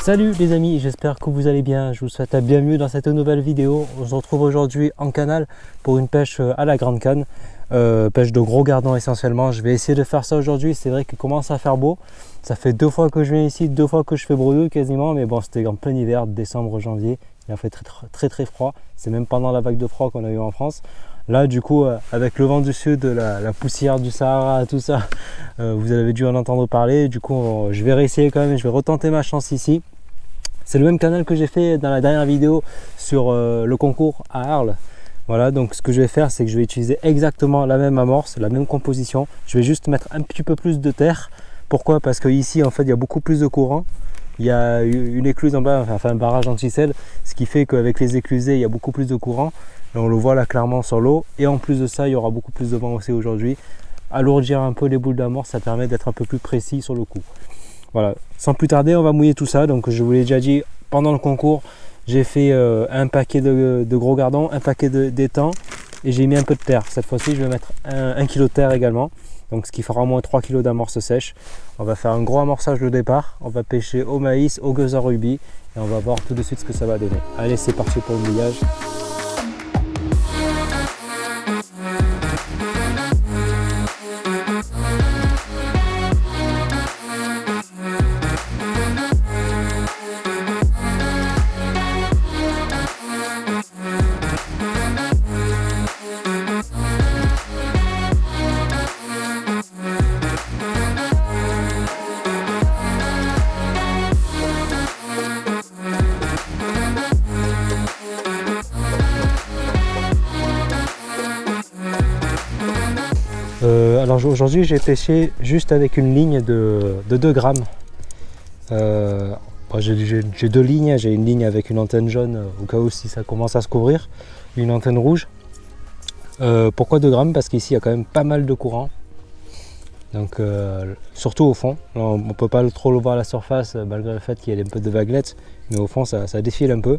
Salut les amis, j'espère que vous allez bien. Je vous souhaite la bienvenue dans cette nouvelle vidéo. On se retrouve aujourd'hui en canal pour une pêche à la grande canne, pêche de gros gardons essentiellement. Je vais essayer de faire ça aujourd'hui. C'est vrai qu'il commence à faire beau. Ça fait 2 fois que je viens ici, 2 fois que je fais brouillou quasiment, mais bon, c'était en plein hiver, décembre, janvier. Il a fait très froid. C'est même pendant la vague de froid qu'on a eu en France. Là du coup avec le vent du sud, la poussière du Sahara, tout ça, vous avez dû en entendre parler. Du coup je vais réessayer quand même, je vais retenter ma chance ici. C'est le même canal que j'ai fait dans la dernière vidéo sur le concours à Arles. Voilà, donc ce que je vais faire, c'est que je vais utiliser exactement la même amorce, la même composition. Je vais juste mettre un petit peu plus de terre. Pourquoi? Parce que ici en fait il y a beaucoup plus de courant. Il y a une écluse en bas, enfin un barrage anti-sel, ce qui fait qu'avec les éclusés il y a beaucoup plus de courant. Et on le voit là clairement sur l'eau. Et en plus de ça, il y aura beaucoup plus de vent aussi aujourd'hui. Alourdir un peu les boules d'amorce, ça permet d'être un peu plus précis sur le coup. Voilà, sans plus tarder, on va mouiller tout ça. Donc je vous l'ai déjà dit, pendant le concours, j'ai fait un paquet de gros gardons, un paquet d'étangs et j'ai mis un peu de terre. Cette fois-ci, je vais mettre 1 kg de terre également. Donc ce qui fera au moins 3 kg d'amorce sèche. On va faire un gros amorçage de départ. On va pêcher au maïs, au gueuses à rubis et on va voir tout de suite ce que ça va donner. Allez, c'est parti pour le mouillage. Alors aujourd'hui j'ai pêché juste avec une ligne de 2 grammes. J'ai 2 lignes, j'ai une ligne avec une antenne jaune au cas où si ça commence à se couvrir, une antenne rouge. Pourquoi 2 grammes? Parce qu'ici il y a quand même pas mal de courant. Donc surtout au fond, on ne peut pas trop le voir à la surface malgré le fait qu'il y ait un peu de vaguelettes, mais au fond ça défile un peu.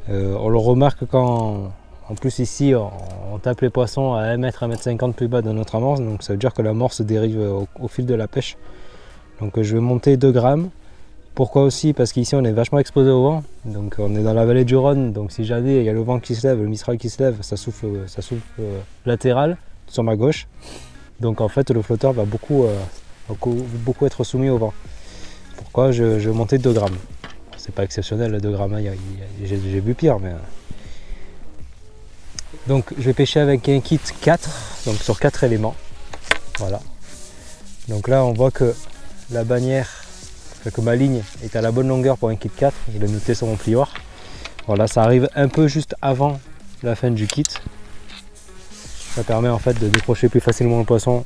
On le remarque quand... En plus ici on tape les poissons à 1 m, 1,50 m plus bas de notre amorce, donc ça veut dire que l'amorce dérive au fil de la pêche. Donc je vais monter 2 grammes. Pourquoi aussi? Parce qu'ici on est vachement exposé au vent, donc on est dans la vallée du Rhône, donc si jamais il y a le vent qui se lève, le Mistral qui se lève, ça souffle latéral sur ma gauche. Donc en fait le flotteur va beaucoup être soumis au vent. Pourquoi je vais monter 2 grammes. C'est pas exceptionnel le 2 grammes, j'ai vu pire, mais... Donc je vais pêcher avec un kit 4, donc sur 4 éléments. Voilà. Donc là on voit que la bannière, que ma ligne est à la bonne longueur pour un kit 4. Je l'ai noté sur mon plioir. Voilà, ça arrive un peu juste avant la fin du kit. Ça permet en fait de décrocher plus facilement le poisson.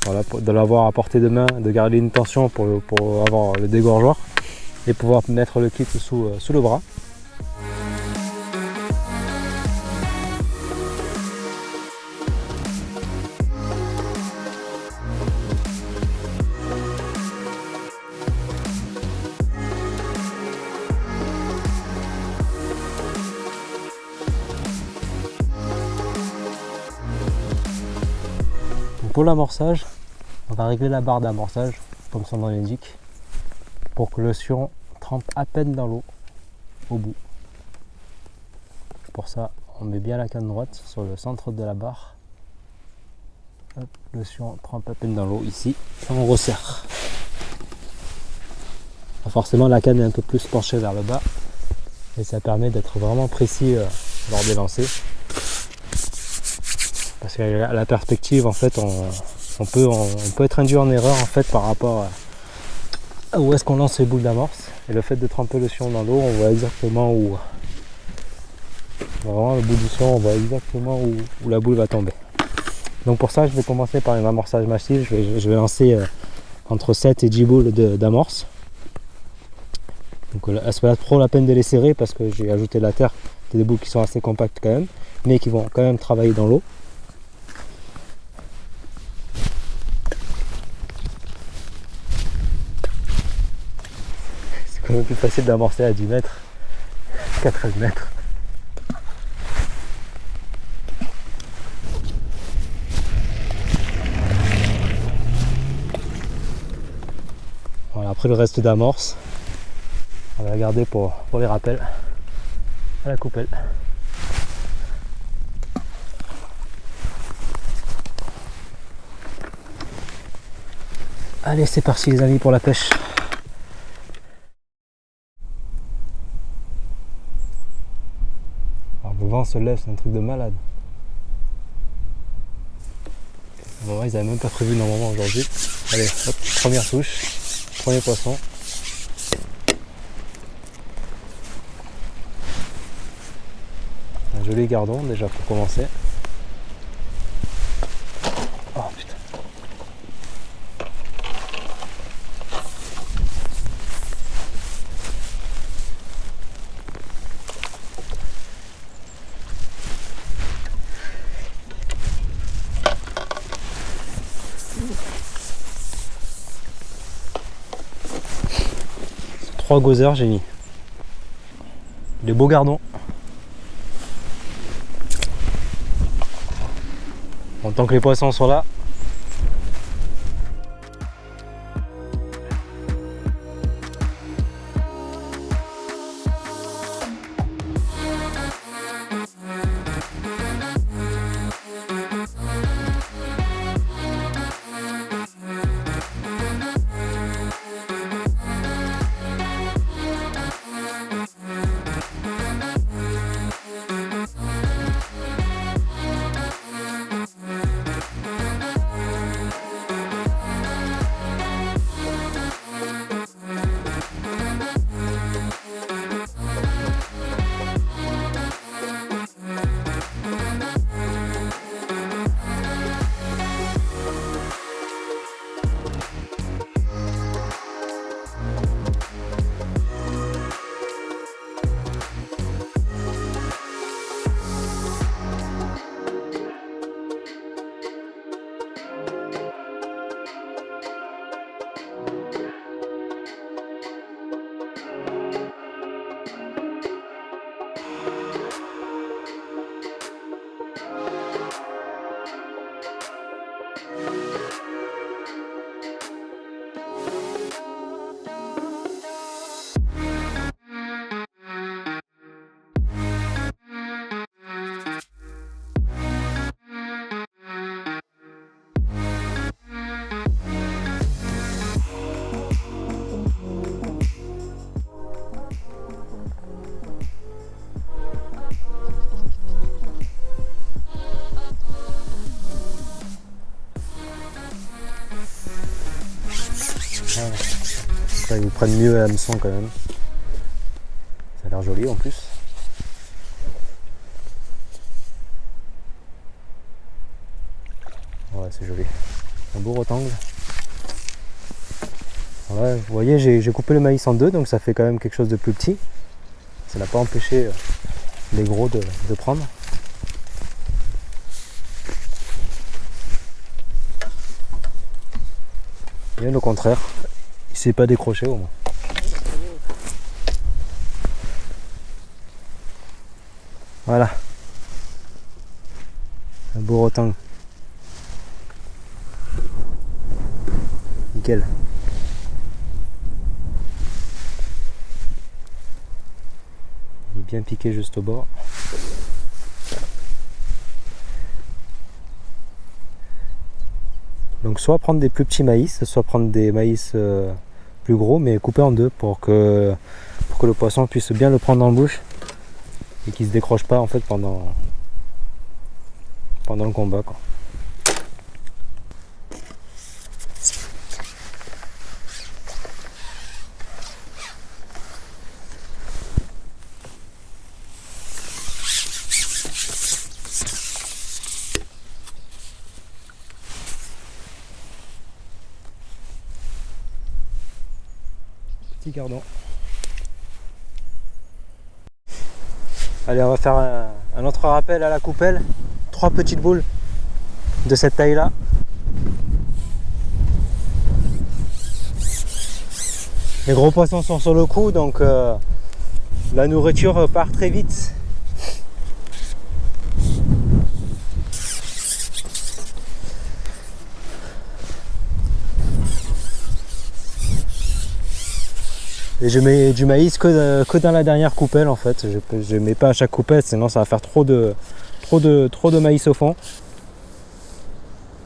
Voilà, de l'avoir à portée de main, de garder une tension pour avoir le dégorgeoir et pouvoir mettre le kit sous le bras. Pour l'amorçage, on va régler la barre d'amorçage, comme son nom l'indique, pour que le sion trempe à peine dans l'eau au bout. Pour ça, on met bien la canne droite sur le centre de la barre. Hop, le sion trempe à peine dans l'eau ici, et on resserre. Alors forcément, la canne est un peu plus penchée vers le bas, et ça permet d'être vraiment précis lors des lancers. Parce qu'à la perspective, en fait, on peut être induit en erreur en fait par rapport à où est-ce qu'on lance les boules d'amorce. Et le fait de tremper le sion dans l'eau, on voit exactement où. Vraiment, le bout du sion, on voit exactement où la boule va tomber. Donc pour ça, je vais commencer par un amorçage massif. Je vais lancer entre 7 et 10 boules d'amorce. Donc là, c'est pas trop la peine de les serrer parce que j'ai ajouté de la terre. C'est des boules qui sont assez compactes quand même, mais qui vont quand même travailler dans l'eau. C'est quand même plus facile d'amorcer à 10 mètres qu'à 13 mètres. Voilà, après le reste d'amorce, On va la garder pour les rappels à la coupelle. Allez, c'est parti les amis pour la pêche. Alors, le vent se lève, c'est un truc de malade. Bon, ils n'avaient même pas prévu normalement aujourd'hui. Allez, hop, première touche, premier poisson. Un joli gardon déjà pour commencer. Oh putain. Trois gozer j'ai mis. Des beaux gardons. En tant que les poissons sont là. Là, ils prennent mieux à l'hameçon quand même. Ça a l'air joli en plus. Ouais, c'est joli. Un beau rectangle. Ouais, vous voyez, j'ai coupé le maïs en deux, donc ça fait quand même quelque chose de plus petit. Ça n'a pas empêché les gros de prendre. Bien au contraire, il s'est pas décroché au moins. Voilà. Un beau rectangle. Nickel. Il est bien piqué juste au bord. Donc soit prendre des plus petits maïs, soit prendre des maïs plus gros, mais coupés en deux pour que le poisson puisse bien le prendre en bouche et qu'il ne se décroche pas en fait pendant le combat, quoi. Petit gardon. Allez, on va faire un autre rappel à la coupelle. 3 petites boules de cette taille là. Les gros poissons sont sur le coup, donc la nourriture part très vite. Et je mets du maïs que dans la dernière coupelle en fait. Je mets pas à chaque coupelle, sinon ça va faire trop de maïs au fond.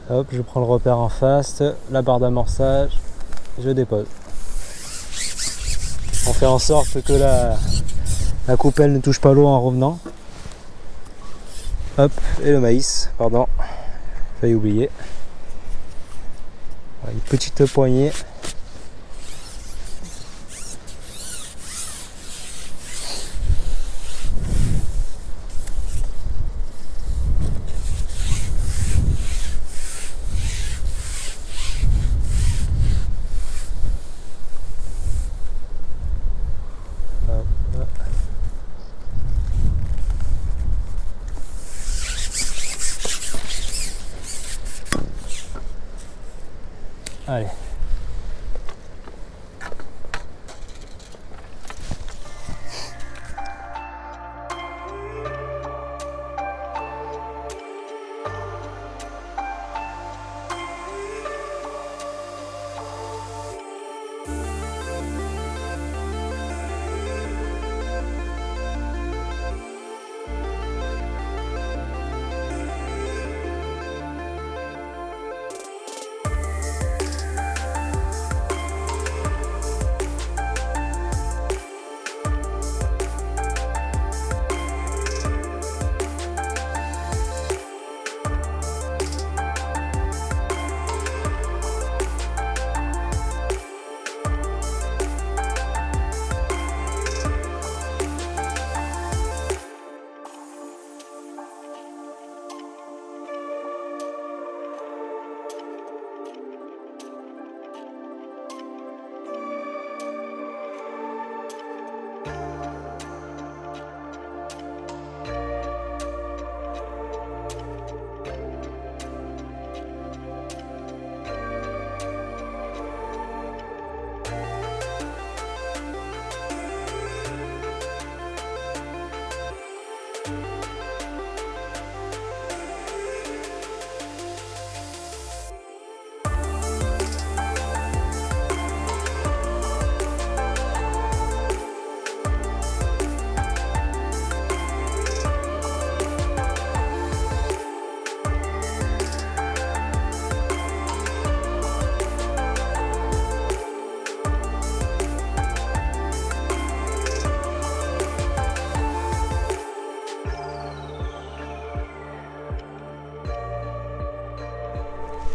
Hop, je prends le repère en face, la barre d'amorçage, je dépose. On fait en sorte que la coupelle ne touche pas l'eau en revenant. Hop, et le maïs, pardon, failli oublier. Voilà, une petite poignée. Allez.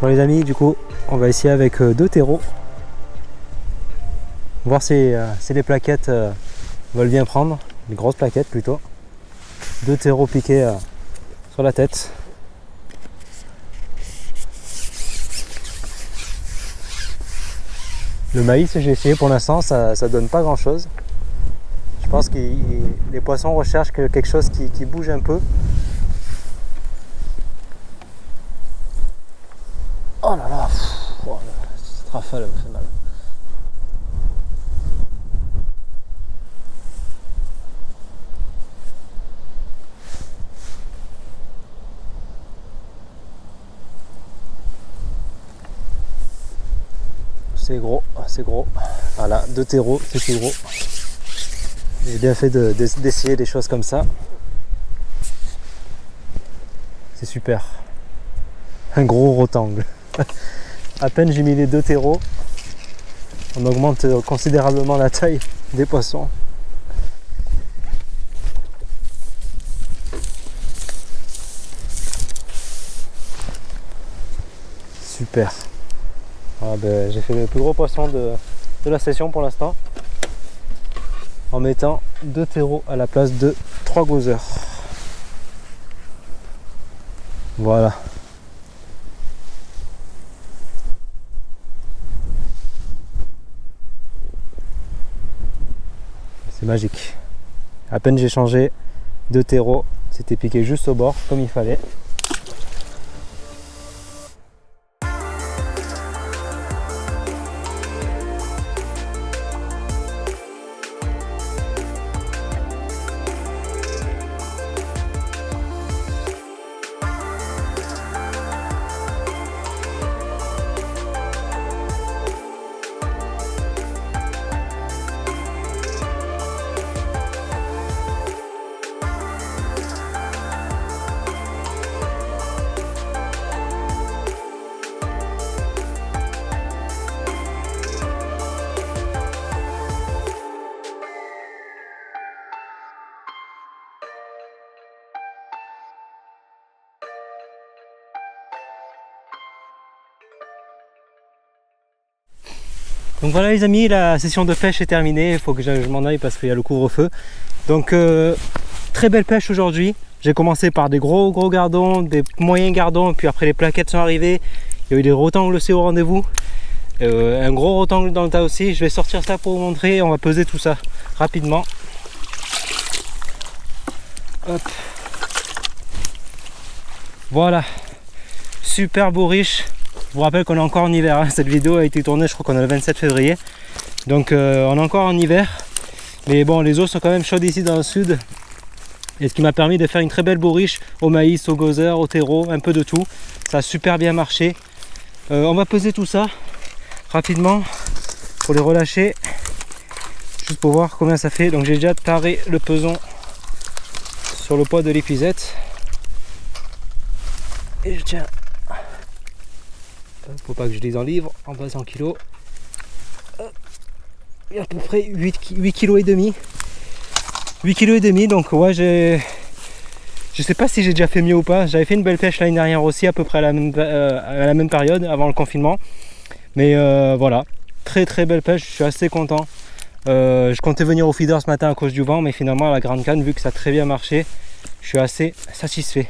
Bon les amis, du coup, on va essayer avec deux terreaux. Voir si les plaquettes veulent bien prendre. Les grosses plaquettes plutôt. Deux terreaux piqués sur la tête. Le maïs, j'ai essayé pour l'instant, ça donne pas grand chose. Je pense que les poissons recherchent quelque chose qui bouge un peu. Oh là là, cette rafale me fait mal. C'est gros, c'est gros. Voilà, deux terreaux, c'est plus gros. J'ai bien fait d'essayer des choses comme ça. C'est super. Un gros rectangle. À peine j'ai mis les deux terreaux, on augmente considérablement la taille des poissons. Super. Ah ben, j'ai fait le plus gros poisson de la session pour l'instant, en mettant deux terreaux à la place de 3 gozer. Voilà. C'est magique. À peine j'ai changé deux terreaux, c'était piqué juste au bord comme il fallait. Donc voilà les amis, la session de pêche est terminée, il faut que je m'en aille parce qu'il y a le couvre-feu. Donc très belle pêche aujourd'hui. J'ai commencé par des gros gardons, des moyens gardons, puis après les plaquettes sont arrivées. Il y a eu des rotangles aussi au rendez-vous. Un gros rotangle dans le tas aussi. Je vais sortir ça pour vous montrer, on va peser tout ça rapidement. Hop. Voilà, super beau riche. Je vous rappelle qu'on est encore en hiver, hein. Cette vidéo a été tournée, je crois qu'on est le 27 février. Donc on est encore en hiver. Mais bon, les eaux sont quand même chaudes ici dans le sud. Et ce qui m'a permis de faire une très belle bourriche au maïs, au gozer, au terreau, un peu de tout. Ça a super bien marché. On va peser tout ça rapidement pour les relâcher. Juste pour voir combien ça fait. Donc j'ai déjà taré le peson sur le poids de l'épuisette. Et je tiens. Faut pas que je les enlivre en bas en kilos. Il y a à peu près 8 kg et demi. 8 kg et demi, donc ouais, je sais pas si j'ai déjà fait mieux ou pas. J'avais fait une belle pêche l'année dernière aussi, à peu près à la même période, avant le confinement. Mais voilà, très belle pêche, je suis assez content. Je comptais venir au feeder ce matin à cause du vent, mais finalement à la grande canne, vu que ça a très bien marché, je suis assez satisfait.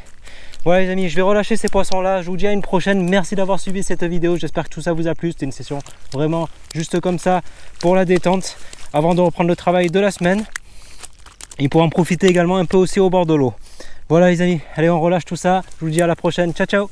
Voilà les amis, je vais relâcher ces poissons là, je vous dis à une prochaine, merci d'avoir suivi cette vidéo, j'espère que tout ça vous a plu, c'était une session vraiment juste comme ça pour la détente, avant de reprendre le travail de la semaine, et pour en profiter également un peu aussi au bord de l'eau. Voilà les amis, allez on relâche tout ça, je vous dis à la prochaine, ciao ciao.